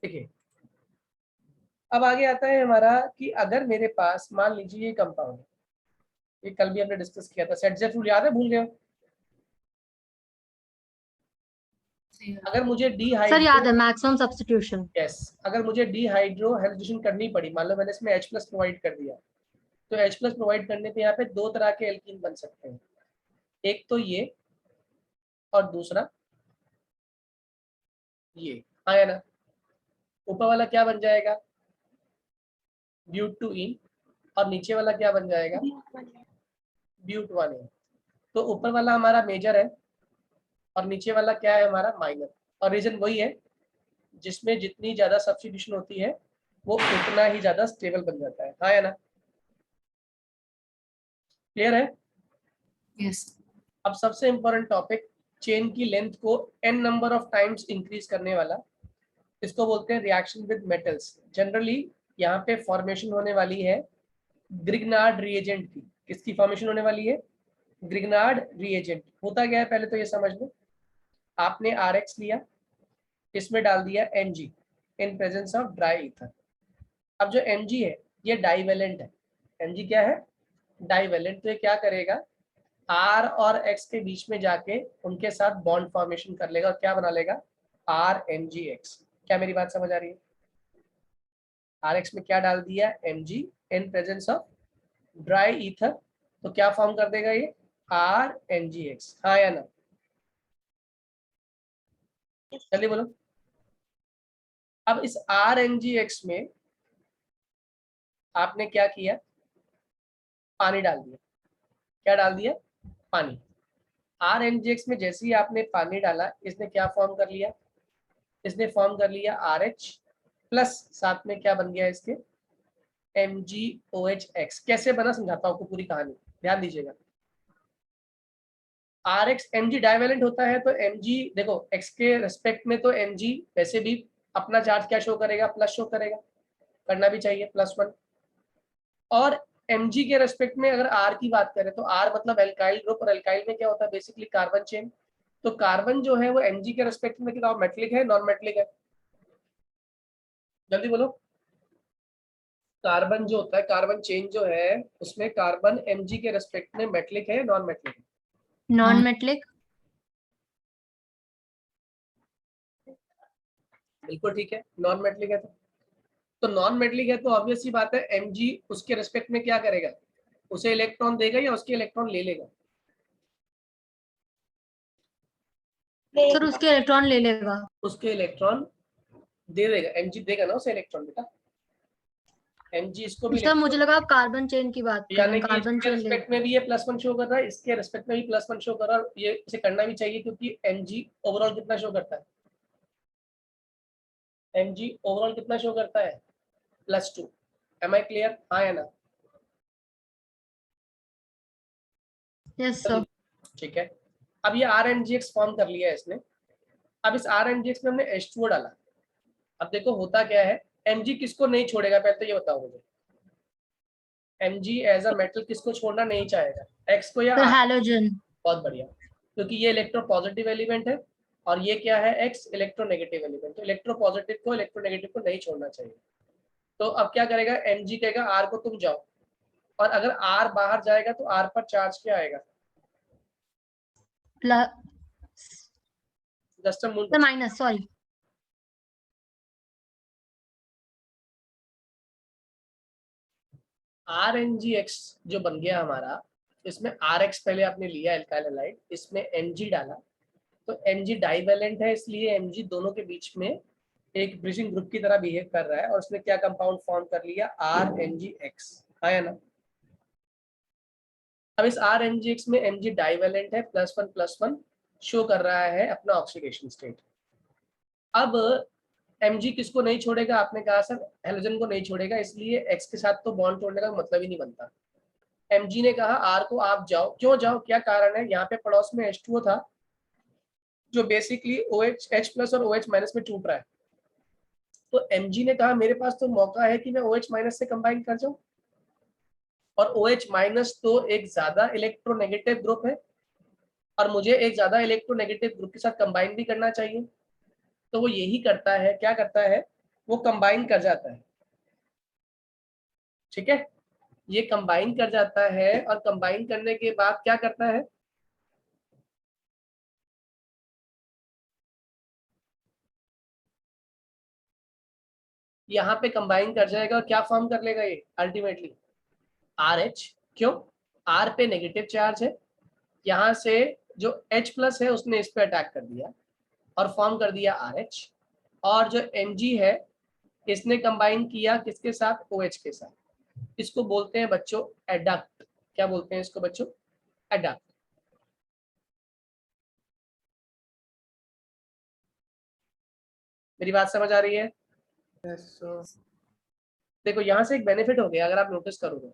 देखिए अब आगे आता है हमारा कि अगर मेरे पास मान लीजिए ये कंपाउंड, ये कल भी हमने डिस्कस किया था, सेट जेड रूल याद है, भूल गए? अगर मुझे सर याद है, डिहाइड्रो, मैक्सिमम सब्स्टिट्यूशन। यस, अगर मुझे डिहाइड्रो हाइड्रोजन करनी पड़ी, मान लो मैंने इसमें H+ प्रोवाइड कर दिया, तो H+ प्रोवाइड करने पे यहाँ पे दो तरह के एल्कीन बन सकते हैं, एक तो ये और दूसरा ये, आया ना? ऊपर वाला क्या बन जाएगा? ब्यूट-2-ईन, और नीचे वाला क्या बन जाएगा? ब्यूट-1-ईन। तो ऊपर वाला हमारा मेजर है और नीचे वाला क्या है हमारा? माइनर। और रीजन वही है, जिसमें जितनी ज्यादा सब्स्टिट्यूशन होती है वो उतना ही ज्यादा स्टेबल बन जाता है, हाँ या ना? क्लियर है? यस। अब सबसे इंपॉर्टेंट टॉपिक, चेन की लेंथ को n number of times increase करने वाला, इसको बोलते हैं रिएक्शन विद मेटल्स। जनरली यहाँ पे फॉर्मेशन होने वाली है ग्रिग्नार्ड रिएजेंट की। किसकी फॉर्मेशन होने वाली है? Grignard reagent. होता क्या है पहले तो ये समझ लो, आपने RX लिया, इसमें डाल दिया Mg in presence of dry ether. अब जो Mg है ये डाइवेलेंट है। Mg क्या है? डाइवेलेंट। तो ये क्या करेगा? R और X के बीच में जाके उनके साथ बॉन्ड फॉर्मेशन कर लेगा और क्या बना लेगा? RMgX। क्या मेरी बात समझ आ रही है? RX में क्या डाल दिया? Mg in presence of dry ether, तो क्या फॉर्म कर देगा ये? RMgX, हाँ या ना? जल्दी बोलो। अब इस RMgX में आपने क्या किया? पानी डाल दिया। क्या डाल दिया? पानी। RMgX में जैसे ही आपने पानी डाला, इसने क्या फॉर्म कर लिया? इसने फॉर्म कर लिया RH प्लस, साथ में क्या बन गया इसके? MgOH। कैसे बना समझाता हूँ आपको पूरी कहानी, ध्यान दीजिएगा। RX Mg डाइवेलेंट होता है तो Mg, देखो X के रेस्पेक्ट में तो Mg वैसे भी अपना चार्ज क्या शो करेगा? प्लस शो करेगा, करना भी चाहिए, +1। और Mg के रेस्पेक्ट में अगर R की बात करें तो R मतलब एल्काइल ग्रुप, और एल्काइल में क्या होता है? Basically carbon chain. तो कार्बन जो है वो Mg के रेस्पेक्ट में क्या मेटलिक है, नॉन मेटलिक है? जल्दी बोलो। कार्बन जो होता है, कार्बन चेन जो है, उसमें कार्बन Mg के रेस्पेक्ट में मेटलिक है या नॉन मेटलिक है? Non metallic. बिल्कुल ठीक है, नॉन मेटलिक है। तो नॉन मेटलिक है तो ऑब्वियस सी बात है Mg उसके रेस्पेक्ट में क्या करेगा? उसे इलेक्ट्रॉन देगा या उसके इलेक्ट्रॉन ले लेगा? सर उसके इलेक्ट्रॉन ले लेगा। उसके इलेक्ट्रॉन दे देगा, Mg देगा ना उसे इलेक्ट्रॉन बेटा। Mg इसको भी सर मुझे इलेक्ट्रॉन, लगा आप कार्बन चेन की बात कर रहे यानी हैं, कि कार्बन इसके चेन ले। रेस्पेक्ट में भी ये +1 शो कर रहा है, इसके रेस्पेक्ट में भी +1 शो कर रहा है। ये इसे करना भी चाहिए क्योंकि Mg ओवरऑल कितना शो करता है? Mg ओवरऑल कितना शो करता है? +2। एम आई क्लियर, हाँ या ना? Yes sir. ठीक है। अब ये RMgX फॉर्म कर लिया है इसने। अब इस RMgX में हमने H2O डाला। अब देखो होता क्या है, Mg किसको नहीं छोड़ेगा पहले तो ये बताओ मुझे? Mg एज अ मेटल किसको छोड़ना नहीं चाहेगा? X को या सर R? हैलोजन। बहुत बढ़िया, क्योंकि ये इलेक्ट्रोपॉजिटिव एलिमेंट है और ये क्या है? X electronegative element. तो इलेक्ट्रोपॉजिटिव को इलेक्ट्रोनेगेटिव को नहीं छोड़ना चाहिए। तो अब क्या करेगा? Mg कहेगा R को तुम जाओ, और अगर R बाहर जाएगा तो R पर चार्ज क्या आएगा? प्लस। जस्ट अ मूल सर माइनस, सॉरी। RMgX जो बन गया हमारा, इसमें RX पहले आपने लिया एल्काइल हैलाइड, इसमें Mg डाला, तो Mg डाइवेलेंट है इसलिए Mg दोनों के बीच में एक ब्रिजिंग ग्रुप की तरह बिहेव कर रहा है, और उसने क्या कंपाउंड फॉर्म कर लिया? RMgX, है ना? अब इस RMgX में Mg डाइवेलेंट है, +1 शो कर रहा है अपना ऑक्सीडेशन स्टेट। अब Mg किसको नहीं छोड़ेगा? आपने कहा सर हेलोजन को नहीं छोड़ेगा, इसलिए X के साथ तो बॉन्ड तोड़ने का मतलब ही नहीं बनता। Mg ने कहा R को आप जाओ। क्यों जाओ? क्या कारण है? यहाँ पे पड़ोस में H2O था जो बेसिकली OH H+ और OH- में टूट रहा है। तो Mg ने कहा मेरे पास तो मौका है कि मैं OH- से कंबाइन कर जाऊं, और OH- तो एक ज्यादा इलेक्ट्रोनेगेटिव ग्रुप है और मुझे एक ज्यादा इलेक्ट्रोनेगेटिव ग्रुप के साथ कंबाइन भी करना चाहिए। तो वो यही करता है, क्या करता है? वो कंबाइन कर जाता है, ठीक है, ये कंबाइन कर जाता है और कंबाइन करने के बाद क्या करता है, यहाँ पे कंबाइन कर जाएगा और क्या फॉर्म कर लेगा ये अल्टीमेटली RH। क्यों? R पे नेगेटिव चार्ज है, यहाँ से जो H प्लस है उसने इस पे अटैक कर दिया और फॉर्म कर दिया RH, और जो Mg है इसने कंबाइन किया किसके साथ, OH के साथ। इसको बोलते हैं बच्चों एडक्ट। क्या बोलते हैं इसको बच्चों? एडक्ट। मेरी बात समझ आ रही है? देखो यहाँ से एक बेनिफिट हो गया अगर आप नोटिस करोगे,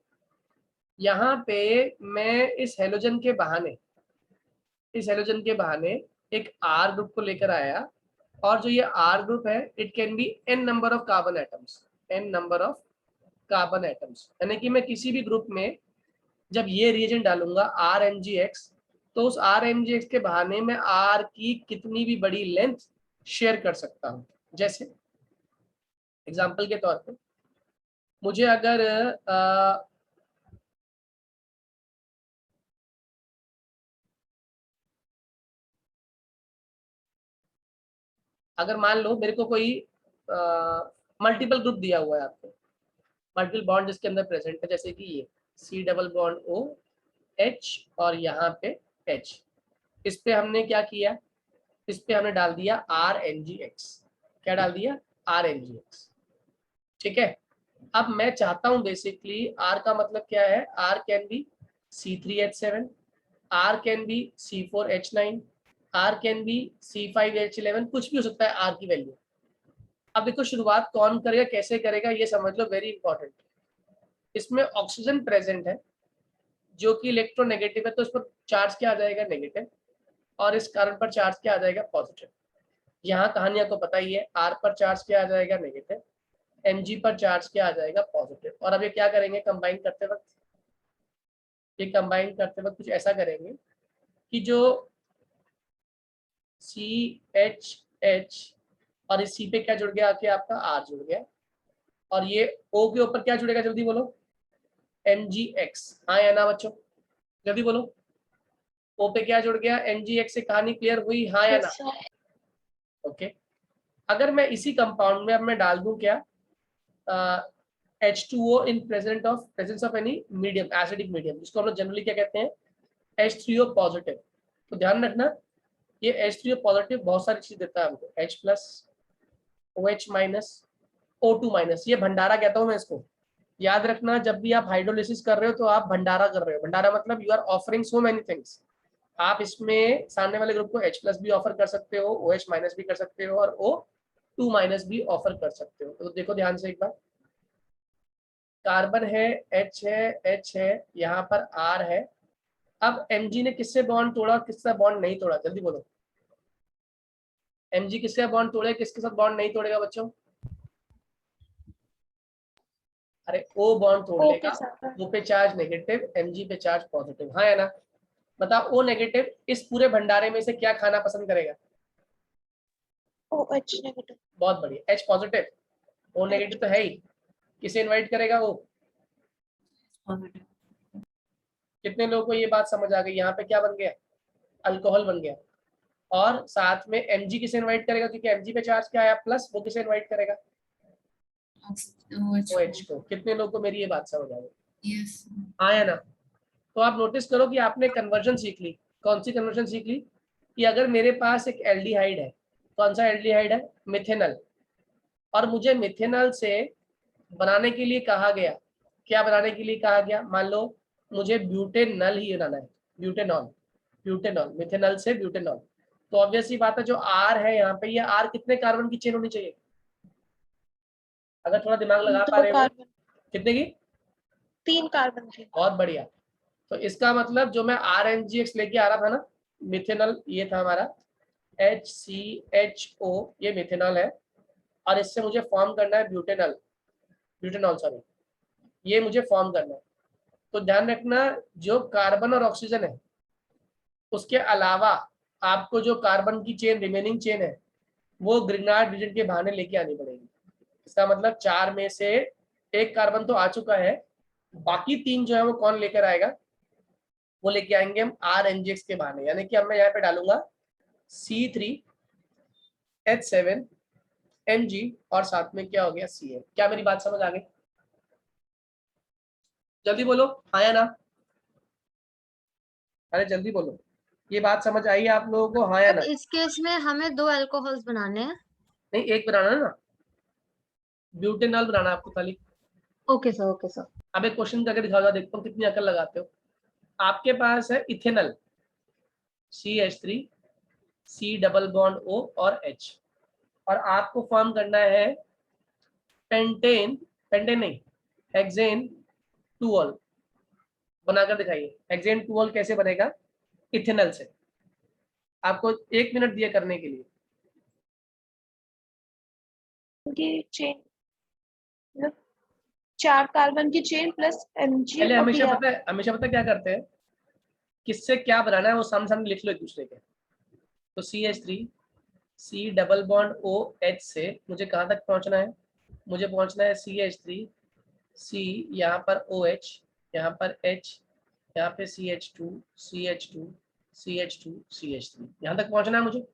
यहाँ पे मैं इस हेलोजन के बहाने एक R ग्रुप को लेकर आया, और जो ये R ग्रुप है it can be n number of carbon atoms, यानी कि मैं किसी भी ग्रुप में जब ये रिएजेंट डालूंगा RMgX, तो उस RMgX के बहाने में R की कितनी भी बड़ी लेंथ शेयर कर सकता हूँ। जैसे एग्जाम्पल के तौर पे मुझे अगर मान लो मेरे को कोई मल्टीपल ग्रुप दिया हुआ है आपको, मल्टीपल बॉन्ड जिसके अंदर प्रेजेंट है, जैसे कि ये C double bond O H और यहाँ पे H, इस पे हमने क्या किया, इस पे हमने डाल दिया RMgX। क्या डाल दिया? RMgX, ठीक है। अब मैं चाहता हूं बेसिकली R का मतलब क्या है, R can be C3H7, R can be C4H9, R can be C5H11, कुछ भी हो सकता है R की वैल्यू। अब देखो शुरुआत कौन करेगा, कैसे करेगा, ये समझ लो, वेरी इंपॉर्टेंट। इसमें ऑक्सीजन प्रेजेंट है जो कि इलेक्ट्रोनेगेटिव है, तो इस पर चार्ज क्या आ जाएगा, नेगेटिव, और इस कार्बन पर चार्ज क्या आ जाएगा, पॉजिटिव। यहाँ कहानी आपको पता ही है, R पर चार्ज क्या आ जाएगा, नेगेटिव, Mg पर चार्ज क्या आ जाएगा, पॉजिटिव। और अब ये क्या करेंगे कंबाइन करते वक्त, कुछ ऐसा करेंगे कि जो CHH और इस C पे क्या जुड़ गया, आके आपका R जुड़ गया, और ये O के ऊपर क्या जुड़ेगा, जल्दी बोलो, MgX। हाँ या ना बच्चों, जल्दी बोलो, O पे क्या जुड़ गया, MgX से कहानी क्लियर हुई, हाँ या ना? ओके। अगर मैं इसी कंपाउंड में अब मैं डाल दूं क्या, H2O in presence of any medium, acidic medium, जिसको हम लोग जनरली क्या कहते हैं, H3O पॉजिटिव। तो ध्यान रखना ये H3O पॉजिटिव बहुत सारी चीज देता है हमको, H plus, OH minus, O2 minus, ये भंडारा कहता हूं मैं इसको। याद रखना जब भी आप हाइड्रोलिसिस कर रहे हो तो आप भंडारा कर रहे हो। भंडारा मतलब you are offering so many things. आप इसमें सामने वाले ग्रुप को H प्लस भी ऑफर कर सकते हो, OH माइनस भी कर सकते हो, और O2 माइनस भी ऑफर कर सकते हो। तो देखो ध्यान से एक बार, कार्बन है, H है, यहाँ पर R है। अब Mg ने किससे बॉन्ड तोड़ा और किससे बॉन्ड नहीं तोड़ा, जल्दी बोलो। Mg किससे बॉन्ड तोड़े, किसके साथ बॉन्ड नहीं तोड़ेगा बच्चों? अरे O बॉन्ड तोड़ लेगा, O पे चार्ज नेगेटिव, Mg पे चार्ज पॉजिटिव, हाँ या ना? बताओ O नेगेटिव इस पूरे भंडारे में से क्या खाना पसंद करेगा? OH negative. बहुत बढ़िया। H पॉजिटिव, O नेगेटिव तो है ही, किसे इनवाइट करेगा वो? कितने लोगों को ये बात समझ आ गई? यहाँ पे क्या बन गया, अल्कोहल बन गया। और साथ में Mg किसे इनवाइट करेगा, क्योंकि Mg पे चार्ज क्या आया प्लस, वो किसे इनवाइट करेगा, OH को। कितने लोगों को मेरी ये बात समझ आ गई? यस। हाँ या ना? तो आप नोटिस करो कि आपने कन्वर्जन सीख ली। कौन सी कन्वर्जन सीख ली? कि अगर मेरे पास एक एल्डिहाइड है, कौन सा एल्डिहाइड है, मिथेनल, और मुझे मिथेनल से बनाने के लिए कहा गया, क्या बनाने के लिए कहा गया, मान लो मुझे ब्यूटेनल ही बनाना है, ब्यूटेनॉल, मिथेनल से ब्यूटेनॉल। तो ऑब्वियस ही बात है, जो R है यहाँ पे, ये R कितने कार्बन की चेन होनी चाहिए? अगर थोड़ा दिमाग लगा पा रहे हो, कितने की? 3 कार्बन की। बहुत बढ़िया। तो इसका मतलब जो मैं RMgX लेके आ रहा था ना, मिथेनॉल ये था हमारा, HCHO, ये मिथेनॉल है, और इससे मुझे फॉर्म करना है ब्यूटेनॉल सॉरी, ये मुझे फॉर्म करना है। तो ध्यान रखना जो कार्बन और ऑक्सीजन है उसके अलावा आपको जो कार्बन की चेन, रिमेनिंग चेन है, वो ग्रिग्नार्ड रीजन के बहाने लेके आनी पड़ेगी। इसका मतलब 4 में से एक कार्बन तो आ चुका है, बाकी 3 जो है वो कौन लेकर आएगा, वो लेके आएंगे हम RNGX के बहाने। यानी कि अब मैं यहाँ पे डालूंगा C3H7Mg और साथ में क्या हो गया Cl। क्या मेरी बात समझ आ गई? जल्दी बोलो हाँ या ना, अरे जल्दी बोलो, ये बात समझ आई आप लोगों को, हाँ या सर ना? इस केस में हमें 2 अल्कोहल्स बनाने हैं। नहीं, एक बनाना है ना, ब्यूटेनॉल बनाना है आपको खाली। Okay sir, okay sir. अब एक क्वेश्चन करके दिखाओ, देखता हूँ कितनी अकल लगाते हो। आपके पास है ethanol CH3 C double bond O और H, और आपको फॉर्म करना है पेंटेन, पेंटेन नहीं, हेक्सेन 2ऑल। बनाकर दिखाइए हेक्सेन 2ऑल कैसे बनेगा इथेनॉल से। आपको 1 मिनट दिया करने के लिए। की चेन, 4 कार्बन की चेन प्लस Mg पहले और हमेशा Br। पता है, हमेशा पता है क्या करते हैं, किससे क्या बनाना है वो सामने सामने लिख लो एक दूसरे के। तो CH3 C double bond OH से मुझे कहाँ तक पहुंचना है, मुझे पहुंचना है CH3 C, यहाँ पर OH, यहाँ पर H, यहाँ पे CH2 CH2 CH2 CH3, यहाँ तक पहुंचना है मुझे,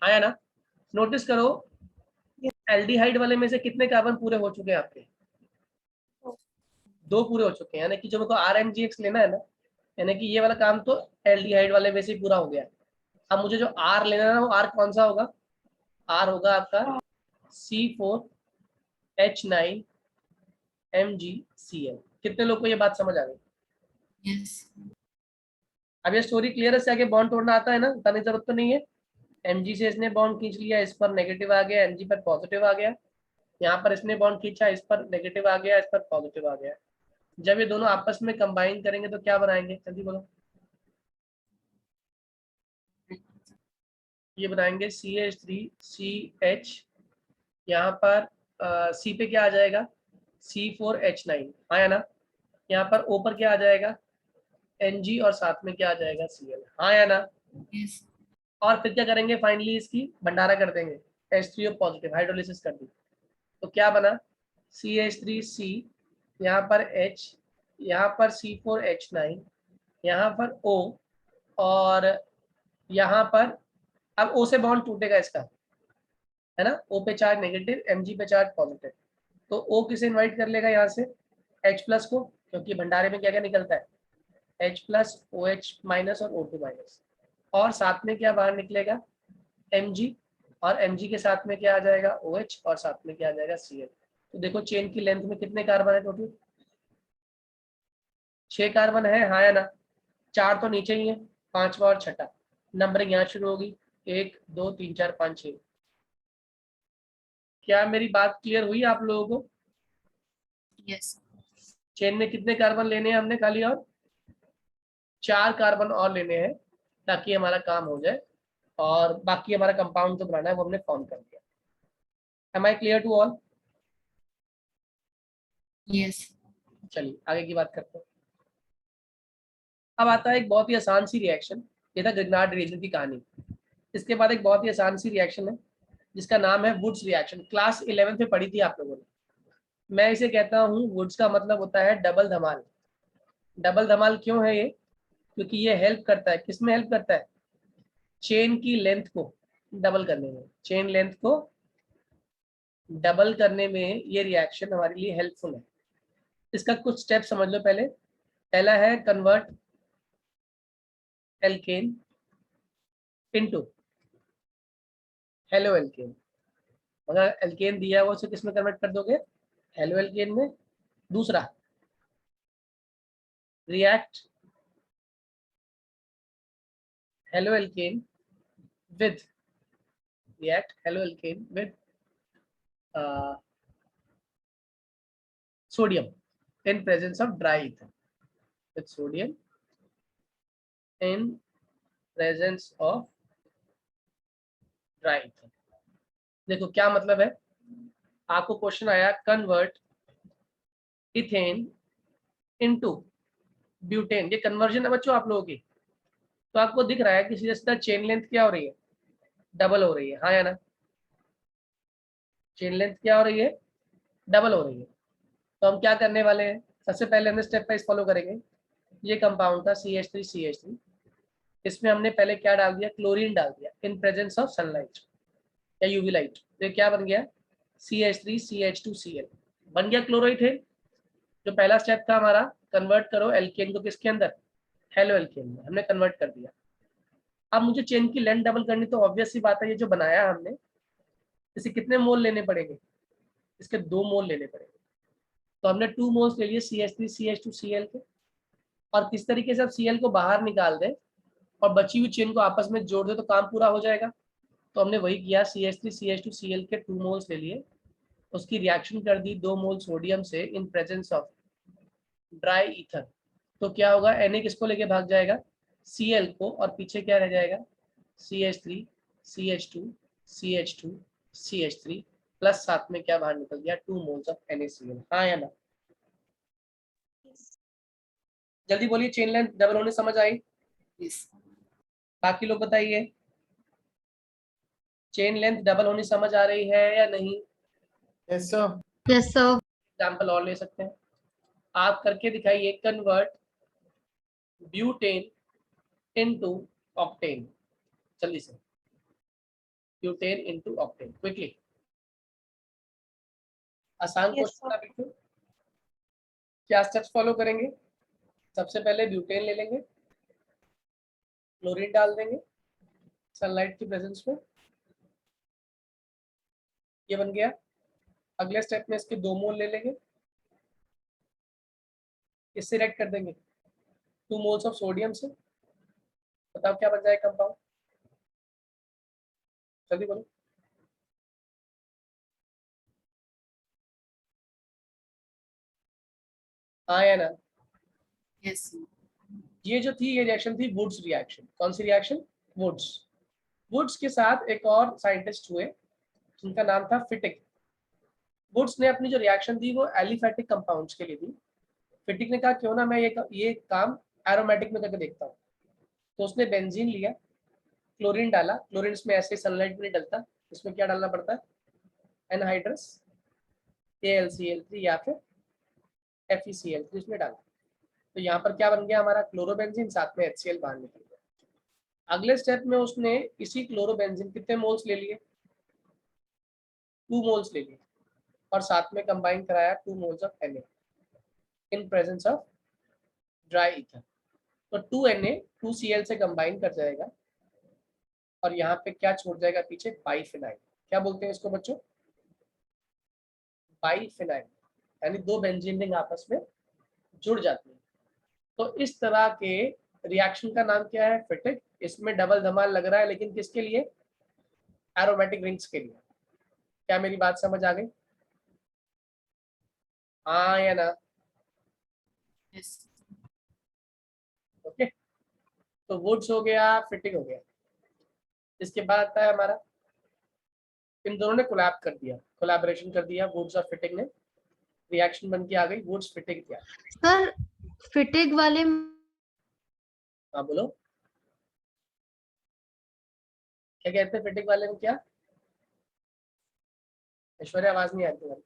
आया ना? नोटिस करो एल्डिहाइड वाले में से कितने कार्बन पूरे हो चुके हैं आपके, 2 पूरे हो चुके हैं। यानी कि जो मेरे को RMGX लेना है ना, यानी कि ये वाला काम तो एल्डिहाइड वाले में से ही पूरा हो गया। अब मुझे जो R लेना है ना, वो R कौन सा होगा, R होगा आपका C4H9MgCl। कितने लोग को ये बात समझ आ गई? यस। अब ये स्टोरी क्लियर है, से आगे बॉन्ड तोड़ना आता है ना, बताने की जरूरत तो नहीं है। Mg से इसने बॉन्ड खींच लिया, इस पर नेगेटिव आ गया, Mg पर पॉजिटिव आ गया, यहाँ पर इसने बॉन्ड खींचा, इस पर नेगेटिव आ गया, इस पर पॉजिटिव आ गया। जब ये दोनों आपस में कंबाइन करेंगे तो क्या बनाएंगे, जल्दी बोलो। ये बनाएंगे CH3CH, यहाँ पर C पे क्या आ जाएगा C4H9, आया ना? यहाँ पर O पर क्या आ जाएगा Mg और साथ में क्या आ जाएगा Cl, हाँ या ना? यस। और फिर क्या करेंगे, फाइनली इसकी भंडारा कर देंगे, H3O पॉजिटिव हाइड्रोलिसिस कर दी, तो क्या बना CH3C, यहाँ पर H, यहाँ पर C4H9, यहाँ पर O, और यहाँ पर अब O से बॉन्ड टूटेगा इसका, है ना? O पे चार्ज नेगेटिव, Mg पे चार्ज पॉजिटिव, तो O किसे इनवाइट कर लेगा यहाँ से, H प्लस को, क्योंकि भंडारे में क्या क्या निकलता है H प्लस OH माइनस और O2 माइनस, और साथ में क्या बाहर निकलेगा Mg, और Mg के साथ में क्या आ जाएगा OH, और साथ में क्या आ जाएगा Cl। तो देखो चेन की लेंथ में कितने कार्बन है टोटल, 6 कार्बन है, हाँ या ना? 4 तो नीचे ही है, 5वां और छठा, नंबरिंग यहाँ शुरू होगी 1 2 3 4 5 6। क्या मेरी बात क्लियर हुई आप लोगों को? यस। चेन में कितने कार्बन लेने हैं हमने खाली, और 4 कार्बन और लेने हैं ताकि हमारा काम हो जाए, और बाकी हमारा कंपाउंड जो बनाना है वो हमने फॉर्म कर दिया। Am I clear to all? Yes. चलिए आगे की बात करते हैं। अब आता है एक बहुत ही आसान सी रिएक्शन, ये था ग्रिग्नार्ड रिएक्शन की कहानी। इसके बाद एक बहुत ही आसान सी रिएक्शन है जिसका नाम है वुड्स रिएक्शन, क्लास 11 में पढ़ी थी आप लोगों ने। मैं इसे कहता हूँ वुड्स का मतलब होता है डबल धमाल। डबल धमाल क्यों है ये, क्योंकि ये हेल्प करता है, किसमें हेल्प करता है, चेन की लेंथ को डबल करने में, चेन लेंथ को डबल करने में ये रिएक्शन हमारे लिए हेल्पफुल है। इसका कुछ स्टेप समझ लो। पहला है convert alkene into halo alkene. अगर एल्केन दिया है वो उसे किस में कन्वर्ट कर दोगे, हेलो एल्केन में। दूसरा react halo alkane with, react hello alkane with sodium in presence of dry ether, with sodium in presence of dry ether। देखो क्या मतलब है, आपको क्वेश्चन आया कन्वर्ट इथेन इनटू ब्यूटेन, ये कन्वर्जन है बच्चों आप लोगों की। तो आपको दिख रहा है कि सीधा सीधा चेन लेंथ क्या हो रही है, डबल हो रही है, हाँ या ना? चेन लेंथ क्या हो रही है, डबल हो रही है। तो हम क्या करने वाले हैं, सबसे पहले हमने स्टेप वाइज फॉलो करेंगे। ये कंपाउंड था CH3CH3, इसमें हमने पहले क्या डाल दिया, क्लोरीन डाल दिया इन प्रेजेंस ऑफ सनलाइट या यूवी लाइट। तो क्या बन गया, CH3CH2Cl बन गया क्लोराइड। जो पहला स्टेप था हमारा, कन्वर्ट करो एल्केन को किसके अंदर, हेलो एल्केन में, हमने कन्वर्ट कर दिया। अब मुझे चेन की लेंथ डबल करनी, तो ऑब्वियस सी बात है, ये जो बनाया हमने, इसे कितने मोल लेने पड़ेंगे, इसके 2 मोल लेने पड़ेंगे। तो हमने 2 मोल्स ले लिए CH3CH2Cl के, और किस तरीके से अब Cl को बाहर निकाल दें और बची हुई चेन को आपस में जोड़ दे तो काम पूरा हो जाएगा। तो हमने वही किया, CH3CH2Cl के 2 मोल्स ले लिए, उसकी रिएक्शन कर दी 2 मोल सोडियम से in presence of dry ether. तो क्या होगा, Na किसको लेके भाग जाएगा, Cl को, और पीछे क्या रह जाएगा, CH3CH2CH2CH3 प्लस साथ में क्या बाहर निकल गया, 2 मोल्स ऑफ NaCl। हाँ या ना, जल्दी बोलिए, चेन लेंथ डबल होने समझ आई? बाकी लोग बताइए, चेन लेंथ डबल होनी समझ आ रही है या नहीं? Yes sir. Yes sir. Example और ले सकते हैं, आप करके दिखाइए, कन्वर्ट ब्यूटेन इनटू ऑक्टेन, जल्दी से, ब्यूटेन इनटू ऑक्टेन, क्विकली। आसान Yes, क्वेश्चन था बिल्कुल। क्या स्टेप्स फॉलो करेंगे, सबसे पहले ब्यूटेन ले लेंगे, क्लोरीन डाल देंगे सनलाइट की प्रेजेंस में, ये बन गया। अगले स्टेप में इसके 2 मोल ले लेंगे, इससे रिएक्ट कर देंगे 2 मोल्स ऑफ सोडियम से, बताओ क्या बन जाएगा कंपाउंड, जल्दी बोलो। हाँ या ना? यस ये जो थी, ये रिएक्शन थी वुड्स रिएक्शन। कौन सी रिएक्शन, वुड्स। वुड्स के साथ एक और साइंटिस्ट हुए जिनका नाम था फिटिक। वुड्स ने अपनी जो रिएक्शन दी वो एलिफैटिक कंपाउंड्स के लिए दी। फिटिक ने कहा क्यों ना मैं ये काम एरोमेटिक में करके देखता हूँ। तो उसने बेंजीन लिया, क्लोरीन डाला, क्लोरीन इसमें ऐसे सनलाइट में नहीं डलता, इसमें क्या डालना पड़ता है, एनहाइड्रस AlCl3 या फिर FeCl3 इसमें डाला। तो यहाँ पर क्या बन गया हमारा, क्लोरोबेंजीन, साथ में HCl बाहर निकल गया। अगले स्टेप में उसने इसी क्लोरोबेंजीन कितने मोल्स ले लिए, 2 मोल्स ले लिए, और साथ में कंबाइन कराया 2 moles of Na in presence of dry ether. तो 2Na 2Cl से कंबाइन कर जाएगा, और यहाँ पे क्या छोड़ जाएगा पीछे, बाइफिनाइल। क्या बोलते हैं इसको बच्चों, बाइफिनाइल, यानी 2 बेंजीन रिंग आपस में जुड़ जाती है। तो इस तरह के रिएक्शन का नाम क्या है, फिटिक। इसमें डबल धमाल लग रहा है, लेकिन किसके लिए, एरोमेटिक रिंग्स के लिए। क्या मेरी बात समझ आ गई? हाँ या ना? यस ओके, तो वुड्स हो गया, फिटिक हो गया। इसके बाद आता है हमारा, इन दोनों ने कोलैब कर दिया, कोलैबोरेशन कर दिया, वुड्स और फिटिक ने, रिएक्शन बन के आ गई वुड्स फिटिक क्या। सर फिटिक वाले हाँ बोलो, क्या कहते हैं फिटिक वाले में, क्या ऐश्वर्या, आवाज नहीं आती तुम्हारी,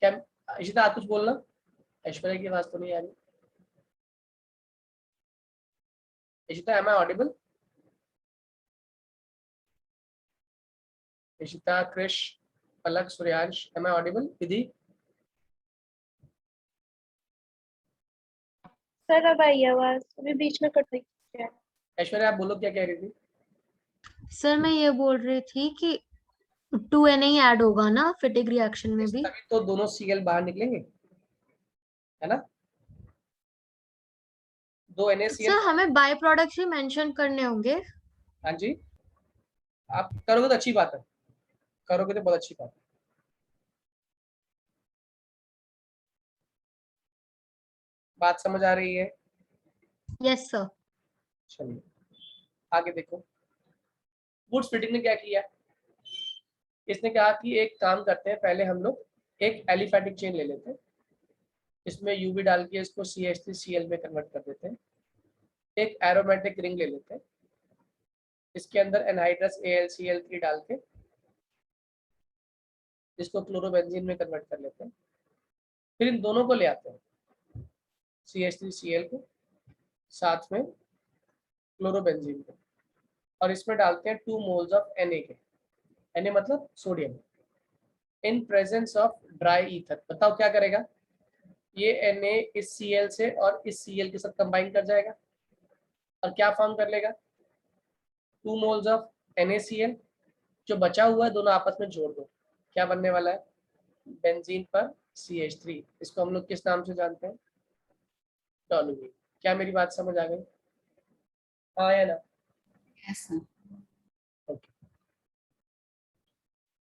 क्या इशिता आप कुछ बोलना, ऐश्वर्या की आवाज तो नहीं आ रही। Ishita, am I audible? Ishita, Krish, Palak, Suryansh, am I audible? Vidhi? Sir अब आई आवाज, अभी बीच में कट रही है। ऐश्वर्या आप बोलो, क्या कह रही थी? सर मैं ये बोल रही थी कि 2Na ही ऐड होगा ना फिटिक रिएक्शन में भी। तभी तो दोनों Cl बाहर निकलेंगे, है ना, 2 NaCl। सर हमें बाय प्रोडक्ट्स ही मेंशन करने होंगे। हाँ जी, आप करोगे तो अच्छी बात है, करोगे तो बहुत अच्छी बात है। बात समझ आ रही है? Yes sir. चलिए आगे देखो, वुड्स फिटिक ने क्या किया, इसने कहा कि एक काम करते हैं, पहले हम लोग एक एलिफैटिक चेन ले लेते हैं, इसमें यूवी डाल के इसको CH3Cl में कन्वर्ट कर देते हैं, एक एरोमेटिक रिंग ले लेते हैं, इसके अंदर एनहाइड्रस AlCl3 डाल के इसको क्लोरोबेंजीन में कन्वर्ट कर लेते हैं। फिर इन दोनों को ले आते हैं, CH3Cl को साथ में क्लोरोबेंजीन को, और इसमें डालते हैं 2 मोल्स ऑफ Na के। Na मतलब sodium, in presence of dry ether. बताओ क्या करेगा? ये Na इस Cl से और इस Cl के साथ कंबाइन कर जाएगा और क्या फॉर्म कर लेगा? 2 मोल्स ऑफ NaCl। जो बचा हुआ है दोनों आपस में जोड़ दो, क्या बनने वाला है? बेंजीन पर CH3। इसको हम लोग किस नाम से जानते हैं? टॉलुईन। क्या मेरी बात समझ आ गई? हाँ या ना? Yes, sir. ओके,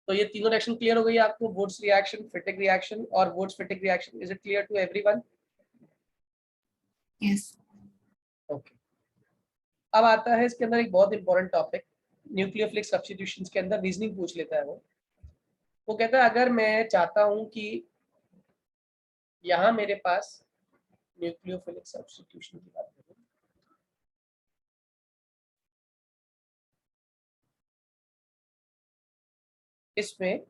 तो ये तीनों रिएक्शन क्लियर हो गई है आपको? वुड्स रिएक्शन, फिटिक रिएक्शन और Wurtz Fittig reaction. Is it clear to everyone? Yes. Okay, अब आता है इसके अंदर एक बहुत इंपॉर्टेंट टॉपिक, न्यूक्लियोफिलिक सब्स्टिट्यूशंस के अंदर रीजनिंग पूछ लेता है वो कहता है अगर मैं चाहता हूं कि यहाँ मेरे पास न्यूक्लियोफिलिक सब्स्टिट्यूशन की बात करें, इसमें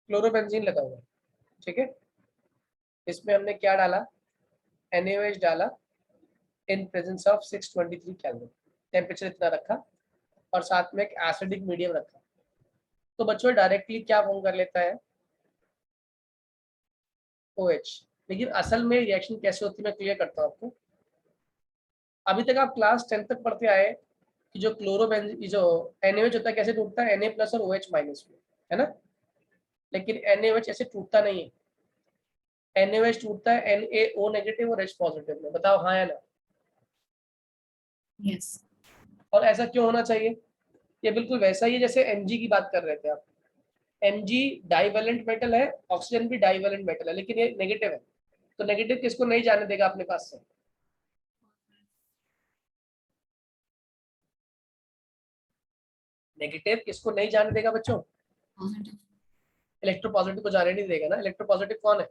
क्लोरोबेंजीन लगा हुआ है, ठीक है? इसमें हमने क्या डाला? NaOH डाला in presence of 623 kelvin, temperature इतना रखा और साथ में एक एसिडिक मीडियम रखा। तो बच्चों डायरेक्टली क्या फॉर्म कर लेता है? OH। लेकिन असल में रिएक्शन कैसे होती है मैं क्लियर करता हूँ आपको। अभी तक आप क्लास 10 तक पढ़ते आए कि जो क्लोरोबेंजीन, जो NaOH होता है कैसे टूटता है? Na प्लस और OH माइनस में, है ना? लेकिन NaOH ऐसे टूटता नहीं है। NaOH टूटता है NaO नेगेटिव और H पॉजिटिव में। बताओ हाँ या ना? Yes. और ऐसा क्यों होना चाहिए? ये बिल्कुल वैसा ही है जैसे Mg की बात कर रहे थे आप। Mg डाइवेलेंट मेटल है, ऑक्सीजन भी डाइवेलेंट मेटल है, लेकिन ये नेगेटिव है। तो नेगेटिव किसको नहीं जाने देगा अपने पास से? नेगेटिव किसको नहीं जाने देगा बच्चों? Positive. इलेक्ट्रोपॉजिटिव को जाने नहीं देगा ना। इलेक्ट्रोपॉजिटिव कौन है?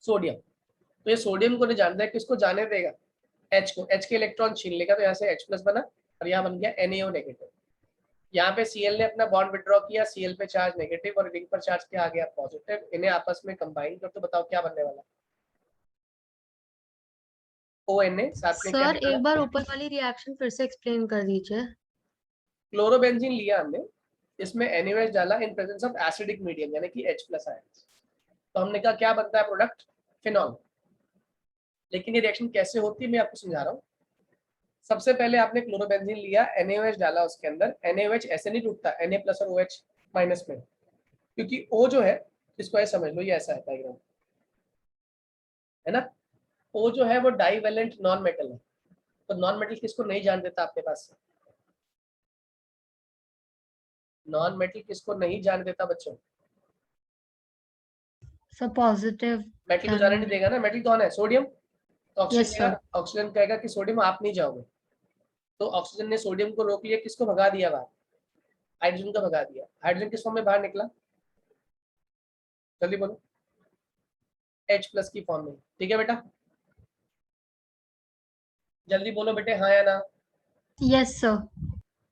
सोडियम। तो ये सोडियम को नहीं जानता है, किसको जाने देगा? H को। H के इलेक्ट्रॉन छीन लेगा, तो यहाँ से H प्लस बना और यहाँ बन गया NaO नेगेटिव। यहाँ पे Cl ने अपना बॉन्ड विड्रॉ किया, Cl पे चार्ज नेगेटिव और रिंग पर चार्ज क्या आ गया? पॉजिटिव। इन्हें आपस में कंबाइन कर, तो बताओ क्या बनने वाला? ONA साथ में क्या सर निकला? एक बार ऊपर वाली रिएक्शन फिर से एक्सप्लेन कर दीजिए। क्लोरोबेंजीन लिया हमने, इसमें NaOH डाला in presence of acidic medium यानी कि H प्लस आयंस। तो हमने कहा क्या बनता है प्रोडक्ट? फिनॉल। लेकिन ये रिएक्शन कैसे होती है मैं आपको समझा रहा हूँ। सबसे पहले आपने क्लोरोबेंजीन लिया, NaOH डाला उसके अंदर। NaOH ऐसे नहीं टूटता Na प्लस और OH माइनस में, क्योंकि O जो है, इसको ऐसे समझ लो, ये ऐसा है डायग्राम, है ना? O जो है वो डाइवेलेंट नॉन मेटल है। तो नॉन मेटल किसको नहीं जान देता आपके पास से? नॉन मेटल किसको नहीं जाने देता बच्चों? Sir positive. मेटल को जाने नहीं देगा ना। मेटल कौन है? सोडियम। तो Yes, sir. ऑक्सीजन कहेगा कि सोडियम आप नहीं जाओगे। तो ऑक्सीजन ने सोडियम को रोक लिया, किसको भगा दिया बाहर? हाइड्रोजन को भगा दिया। हाइड्रोजन किस फॉर्म में बाहर निकला? जल्दी बोलो। H प्लस की फॉर्म में। ठीक है बेटा, जल्दी बोलो बेटे, हाँ या ना? Yes sir.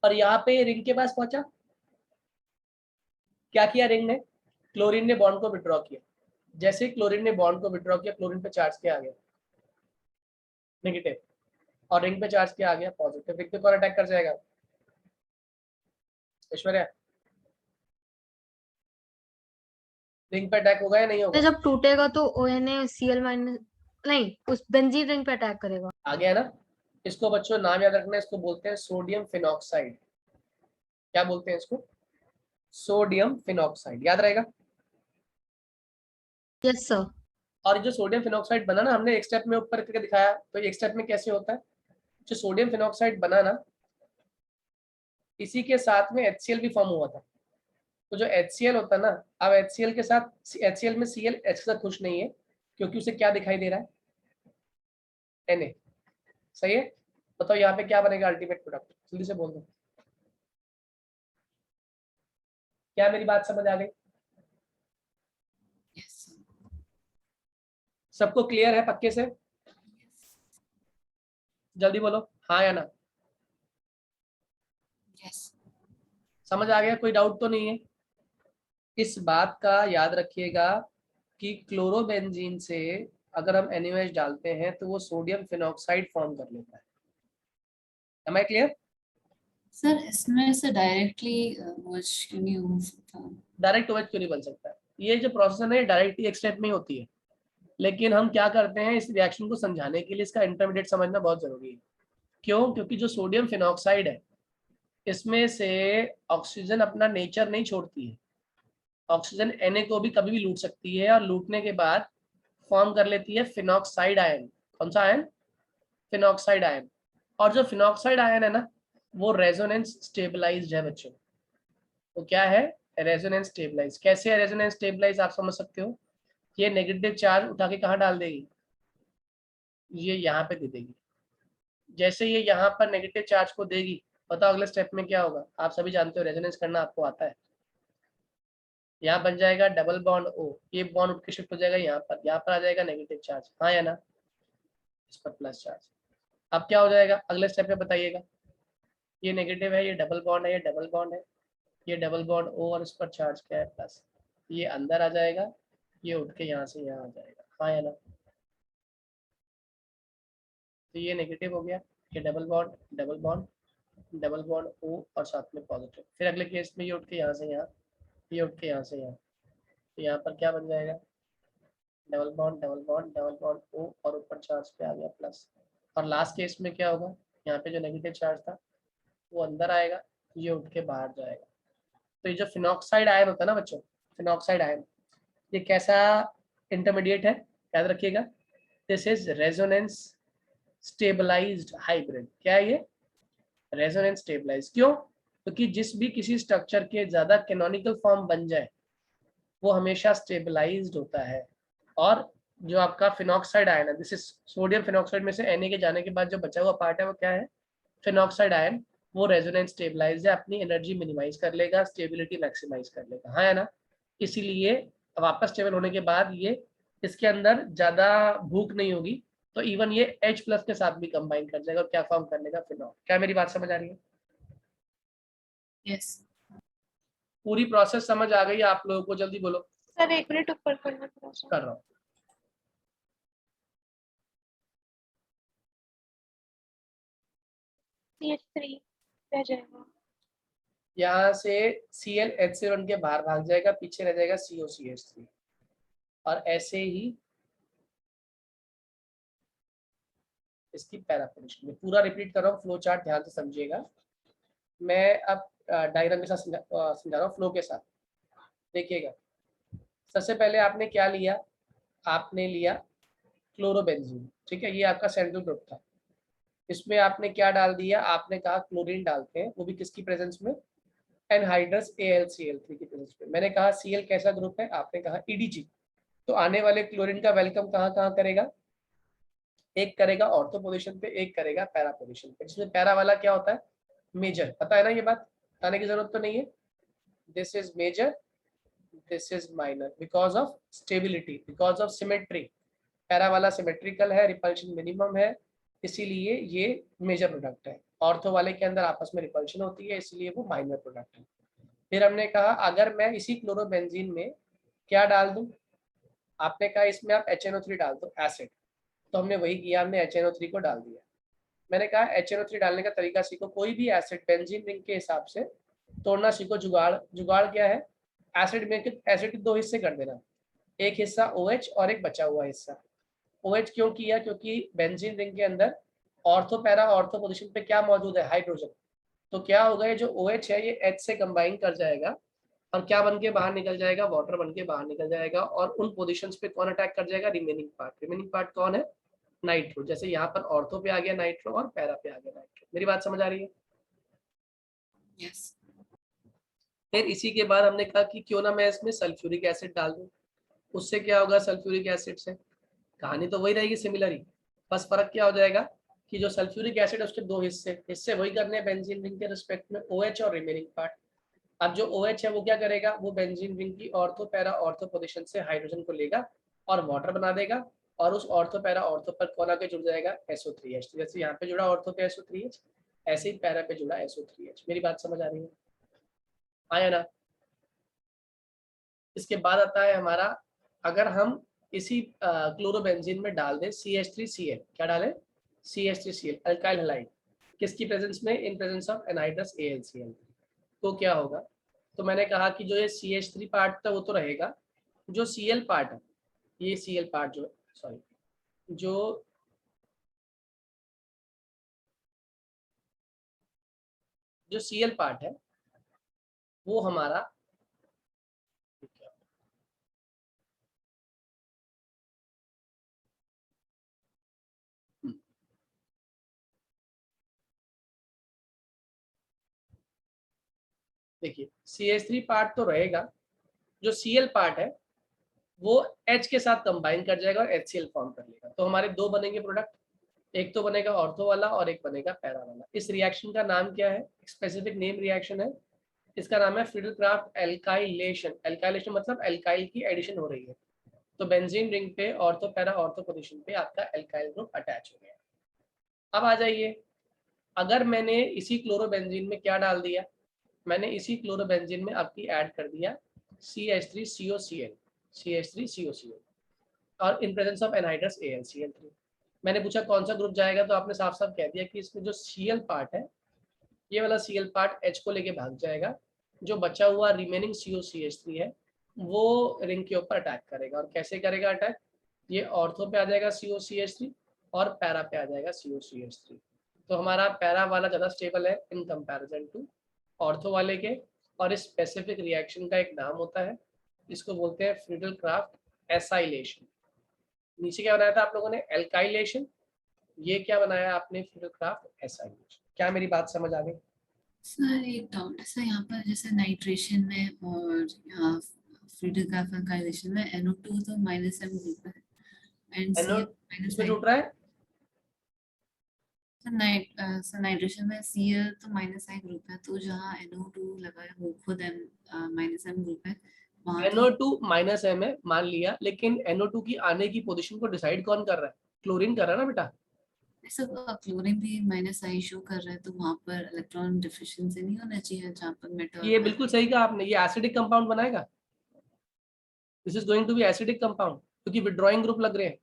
और यहाँ पे रिंग के पास पहुंचा, क्या किया रिंग ने? क्लोरीन ने बॉन्ड को विड्रॉ किया। जैसे ही क्लोरीन ने बॉन्ड को विड्रॉ किया, क्लोरीन पे चार्ज क्या आ गया? नेगेटिव। और रिंग पे चार्ज क्या आ गया? पॉजिटिव। रिंग पे कौन अटैक कर जाएगा? ऐश्वर्या, रिंग पे अटैक होगा या नहीं होगा? जब टूटेगा तो ONaCl माइनस नहीं, उस बेंजीन रिंग पे अटैक करेगा। आ गया ना? इसको बच्चों नाम याद रखना है, इसको बोलते हैं सोडियम फिनॉक्साइड। क्या बोलते हैं इसको? Sodium phenoxide. याद रहेगा? Yes sir. और जो सोडियम फिनॉक्साइड बना ना, हमने एक स्टेप में ऊपर करके दिखाया, तो एक स्टेप में कैसे होता है? जो सोडियम फिनॉक्साइड बना ना, इसी के साथ में HCl भी फॉर्म हुआ था। तो जो HCl होता है ना, अब HCl के साथ, HCl में Cl H के साथ खुश नहीं है, क्योंकि उसे क्या दिखाई दे रहा है? Na। सही है? बताओ यहाँ पे क्या बनेगा अल्टीमेट प्रोडक्ट? जल्दी से बोल दो। क्या मेरी बात समझ आ गई? Yes, sir. सबको क्लियर है पक्के से? जल्दी बोलो हाँ या ना। Yes. समझ आ गया, कोई डाउट तो नहीं है। इस बात का याद रखिएगा कि क्लोरोबेंजीन से अगर हम NaOH डालते हैं तो वो सोडियम फिनॉक्साइड फॉर्म कर लेता है। Am I clear? सर इसमें से डायरेक्टली OH क्यों नहीं हो सकता? डायरेक्ट OH क्यों नहीं बन सकता है? ये जो प्रोसेस है ना, ये डायरेक्टली एक स्टेप में ही होती है, लेकिन हम क्या करते हैं इस रिएक्शन को समझाने के लिए इसका इंटरमीडिएट समझना बहुत जरूरी है। क्यों? क्योंकि जो सोडियम फिनॉक्साइड है इसमें से ऑक्सीजन अपना नेचर नहीं छोड़ती है। ऑक्सीजन Na को भी कभी भी लूट सकती है और लूटने के बाद फॉर्म कर लेती है फिनॉक्साइड आयन। कौन सा आयन? Phenoxide ion. और जो फिनॉक्साइड आयन है ना, वो रेजोनेंस स्टेबलाइज्ड है बच्चों। वो क्या है? Resonance stabilise. कैसे है रेजोनेंस स्टेबलाइज आप समझ सकते हो? ये नेगेटिव चार्ज उठा के कहाँ डाल देगी? ये यहाँ पे दे देगी। जैसे ये यहाँ पर नेगेटिव चार्ज को देगी, बताओ अगले स्टेप में क्या होगा? आप सभी जानते हो, रेजोनेंस करना आपको आता है। यहाँ बन जाएगा डबल बॉन्ड O, ये बॉन्ड उठ के शिफ्ट हो जाएगा यहाँ पर आ जाएगा नेगेटिव चार्ज, हाँ या ना? इस पर प्लस चार्ज। अब क्या हो जाएगा अगले स्टेप में बताइएगा? ये नेगेटिव है, ये डबल बॉन्ड है, ये डबल बॉन्ड है, ये डबल बॉन्ड O और इस पर चार्ज क्या है? प्लस। ये अंदर आ जाएगा, ये उठ के यहाँ से यहाँ आ जाएगा, हाँ या ना? तो ये नेगेटिव हो गया, ये double bond double bond double bond O और साथ में पॉजिटिव। फिर अगले केस में ये उठ के यहाँ से यहाँ, ये उठ के यहाँ से यहाँ, तो यहाँ पर क्या बन जाएगा? Double bond double bond double bond O और ऊपर चार्ज पे आ गया प्लस। और लास्ट केस में क्या होगा? यहाँ पे जो नेगेटिव चार्ज था वो अंदर आएगा, ये उठ के बाहर जाएगा। तो ये जो फिनॉक्साइड आयन होता है ना बच्चों, फिनॉक्साइड आयन, ये कैसा इंटरमीडिएट है? याद रखिएगा, this is resonance stabilised hybrid. क्या है ये? Resonance stabilise. क्यों? क्योंकि जिस भी किसी स्ट्रक्चर के ज्यादा कैनोनिकल फॉर्म बन जाए वो हमेशा स्टेबलाइज्ड होता है। और जो आपका फिनॉक्साइड आयन है, दिस इज सोडियम फिनॉक्साइड में से Na के जाने के बाद जो बचा हुआ पार्ट है वो क्या है? Phenoxide ion. वो रेजोनेंस स्टेबलाइज है, अपनी एनर्जी मिनिमाइज कर लेगा, स्टेबिलिटी मैक्सिमाइज कर लेगा, हाँ है ना? इसीलिए वापस स्टेबल होने के बाद ये इसके अंदर ज्यादा भूख नहीं होगी, तो इवन ये H+ के साथ भी कंबाइन कर जाएगा और क्या फॉर्म कर लेगा? फिनॉल। क्या मेरी बात समझ आ रही है? Yes. पूरी प्रोसेस समझ आ गई आप लोगों को? जल्दी बोलो। सर 1 मिनट ऊपर करना थोड़ा सा। कर रहा हूँ। CH3 रह जाएगा। यहाँ से Cl H7 के बाहर भाग जाएगा, पीछे रह जाएगा COCH3। और ऐसे ही इसकी पैरा पोजीशन में पूरा रिपीट कर रहा हूँ, फ्लो चार्ट ध्यान से समझिएगा। मैं अब डायग्राम के साथ समझा रहा हूँ, फ्लो के साथ। देखिएगा, सबसे पहले आपने क्या लिया? आपने लिया क्लोरोबेंजीन, ठीक है, ये आपका सेंट्रल ग्रुप था। इसमें आपने क्या डाल दिया? आपने कहा क्लोरीन डालते हैं, वो भी किसकी प्रेजेंस में? एनहाइड्रस AlCl3 की प्रेजेंस में। मैंने कहा Cl कैसा ग्रुप है? आपने कहा EDG। तो आने वाले क्लोरीन का वेलकम कहाँ कहाँ करेगा? एक करेगा ऑर्थो पोजीशन पे, एक करेगा पैरा पोजीशन पे। जिसमें पैरा वाला क्या होता है? मेजर। पता है ना ये बात, बताने की जरूरत तो नहीं है। This is major, this is minor, because of stability, because of symmetry. Para वाला सिमेट्रिकल है, रिपल्शन मिनिमम है, इसीलिए ये मेजर प्रोडक्ट है। ऑर्थो वाले के अंदर आपस में रिपल्शन होती है, इसलिए वो माइनर प्रोडक्ट है। फिर हमने कहा अगर मैं इसी क्लोरोबेंजीन में क्या डाल दूं? आपने कहा इसमें आप HNO3 डाल दो, एसिड। तो हमने वही किया, हमने HNO3 को डाल दिया। मैंने कहा HNO3 डालने का तरीका सीखो, कोई भी एसिड बेंजीन रिंग के हिसाब से तोड़ना सीखो। जुगाड़, जुगाड़ क्या है? एसिड में एसिड के 2 हिस्से कर देना, एक हिस्सा OH और एक बचा हुआ हिस्सा। OH क्यों किया? क्योंकि बेंजीन रिंग के अंदर ऑर्थो पैरा ऑर्थो पोजीशन पे क्या मौजूद है? हाइड्रोजन। तो क्या होगा, ये जो OH है ये H से कंबाइन कर जाएगा और क्या बन के बाहर निकल जाएगा? वाटर बन के बाहर निकल जाएगा। और उन पोजीशंस पे कौन अटैक कर जाएगा? Remaining part. रिमेनिंग पार्ट कौन है? नाइट्रो। जैसे यहाँ पर ऑर्थो पे आ गया नाइट्रो और पैरा पे आ गया नाइट्रो। मेरी बात समझ आ रही है? Yes. फिर इसी के बाद हमने कहा कि क्यों ना मैं इसमें सल्फ्यूरिक एसिड डाल दूं। उससे क्या होगा? सल्फ्यूरिक एसिड से कहानी तो वही रहेगी, सिमिलर ही, बस फर्क क्या हो जाएगा कि जो सल्फ्यूरिक एसिड है उसके 2 हिस्से वही करने हैं बेंजीन रिंग के रिस्पेक्ट में, OH और रिमेनिंग पार्ट। अब जो OH है वो क्या करेगा? वो बेंजीन रिंग की ऑर्थो पैरा ऑर्थो पोजीशन से हाइड्रोजन को लेगा और वाटर बना देगा और उस ऑर्थो पैरा ऑर्थो पर कौन आके जुड़ जाएगा, SO3H। तो जैसे यहाँ पे जुड़ा ऑर्थो पे SO3H, ऐसे ही पैरा पे जुड़ा SO3H। मेरी बात समझ आ रही है, आया ना। इसके बाद आता है हमारा, अगर हम इसी क्लोरोबेंजीन में डाल दें CH3Cl, क्या डालें, CH3Cl अल्काइल हैलाइड, किसकी प्रेजेंस में, in presence of anhydrous AlCl, तो क्या होगा। तो मैंने कहा कि जो ये CH3 पार्ट था वो तो रहेगा, जो Cl पार्ट है, ये Cl पार्ट जो, सॉरी, जो Cl पार्ट है वो हमारा देखिए CH3 पार्ट तो रहेगा, जो Cl पार्ट है वो H के साथ कंबाइन कर जाएगा और HCl फॉर्म कर लेगा। तो हमारे दो बनेंगे प्रोडक्ट, एक तो बनेगा ऑर्थो वाला और एक बनेगा पैरा वाला। इस रिएक्शन का नाम क्या है, स्पेसिफिक नेम रिएक्शन है, इसका नाम है फ्रीडल-क्राफ्ट एल्काइलेशन। एल्काइलेशन मतलब एल्काइल की एडिशन हो रही है। तो बेंजीन रिंग पे ऑर्थो पैरा ऑर्थो पोजीशन पे आपका एल्काइल ग्रुप अटैच हो गया। अब आ जाइए, अगर मैंने इसी क्लोरोबेंजीन में क्या डाल दिया, मैंने इसी क्लोरोबेंजीन में आपकी ऐड कर दिया CH3COCl, CH3COCl और in presence of anhydrous AlCl3। मैंने पूछा कौन सा ग्रुप जाएगा, तो आपने साफ साफ कह दिया कि इसमें जो Cl पार्ट है, ये वाला Cl पार्ट H को लेके भाग जाएगा, जो बचा हुआ रिमेनिंग COCH3 है वो रिंग के ऊपर अटैक करेगा। और कैसे करेगा अटैक, ये ऑर्थो पे आ जाएगा COCH3 और पैरा पे आ जाएगा COCH3। तो हमारा पैरा वाला ज़्यादा स्टेबल है इन कंपैरिजन टू ऑर्थो वाले के। और इस स्पेसिफिक रिएक्शन का एक नाम होता है, इसको बोलते हैं फ्रीडल-क्राफ्ट एसाइलेशन। नीचे क्या बनाया था आप लोगों ने, एल्काइलेशन, ये क्या बनाया आपने, फ्रीडल-क्राफ्ट एसाइलेशन। क्या मेरी बात समझ आ गई। सर एक डाउट है सर, यहाँ पर जैसे नाइट्रेशन में और फ्रीडल-क्राफ्ट एल्काइलेशन में NO2 तो -M ग्रुप है एंड NO Cl इसमें जुड़ रहा है, सर नाइट्रेशन में Cl तो -I ग्रुप है, तो जहाँ NO2 लगा है वो खुद -M ग्रुप है, वहाँ तो NO2 -M है मान लिया, लेकिन NO2 की आने की पोजीशन को डिसाइड कौन कर रहा है, क्लोरीन कर रहा है ना बेटा। सर क्लोरीन भी -I शो कर रहा है, तो वहाँ पर इलेक्ट्रॉन डिफिशिएंसी नहीं होना चाहिए जहाँ पर मेटल। ये बिल्कुल सही कहा आपने, ये एसिडिक कंपाउंड बनाएगा, this is going to be acidic compound, क्योंकि विड्रॉइंग ग्रुप लग रहे हैं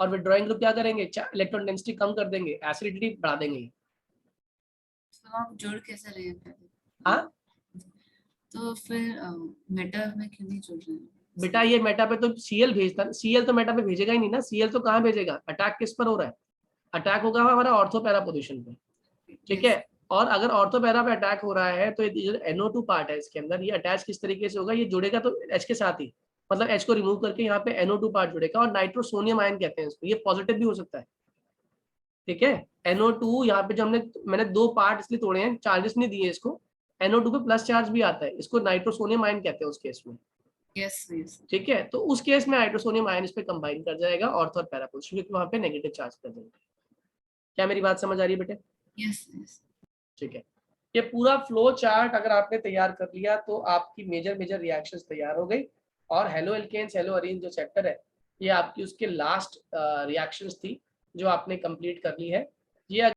और विड्रॉइंग ग्रुप क्या करेंगे, इलेक्ट्रॉन डेंसिटी कम कर देंगे, एसिडिटी बढ़ा देंगे। तो आप जोड़ कैसे रहे हैं पहले? हाँ तो फिर मेटल में क्यों नहीं जोड़ रहे हैं? बेटा, ये मेटा पे तो Cl भेजता, Cl तो मेटा पे भेजेगा ही नहीं ना, Cl तो कहाँ भेजेगा, अटैक किस पर हो रहा है, अटैक होगा हमारा ऑर्थो पैरा पोजीशन पे, ठीक है। और अगर ऑर्थो पैरा पे अटैक हो रहा है तो ये जो NO2 पार्ट है इसके अंदर, ये अटैच किस तरीके से होगा, ये जुड़ेगा तो H के साथ ही, मतलब H को रिमूव करके यहाँ पे NO2 पार्ट जुड़ेगा और नाइट्रोसोनियम आयन कहते हैं इसको, ये पॉजिटिव भी हो सकता है, ठीक है। NO2 यहाँ पे जो मैंने दो पार्ट इसलिए तोड़े हैं, चार्जेस नहीं दिए इसको, NO2 पे प्लस चार्ज भी आता है, इसको नाइट्रोसोनियम आयन कहते हैं उस केस में, यस यस ठीक है। तो उस केस में हाइड्रोसोनियम आयन इस पे कंबाइन कर जाएगा ऑर्थो और पैरा पोजीशन, क्योंकि वहां पे नेगेटिव चार्ज प्रेजेंट है। क्या मेरी बात समझ आ रही है बेटे, यस यस ठीक है। ये पूरा फ्लो चार्ट अगर आपने तैयार कर लिया तो आपकी मेजर रिएक्शंस तैयार हो गई। और हेलो एल्केन्स हेलो अरीन जो चैप्टर है, ये आपकी उसके लास्ट रिएक्शंस थी जो आपने कंप्लीट कर ली है। ये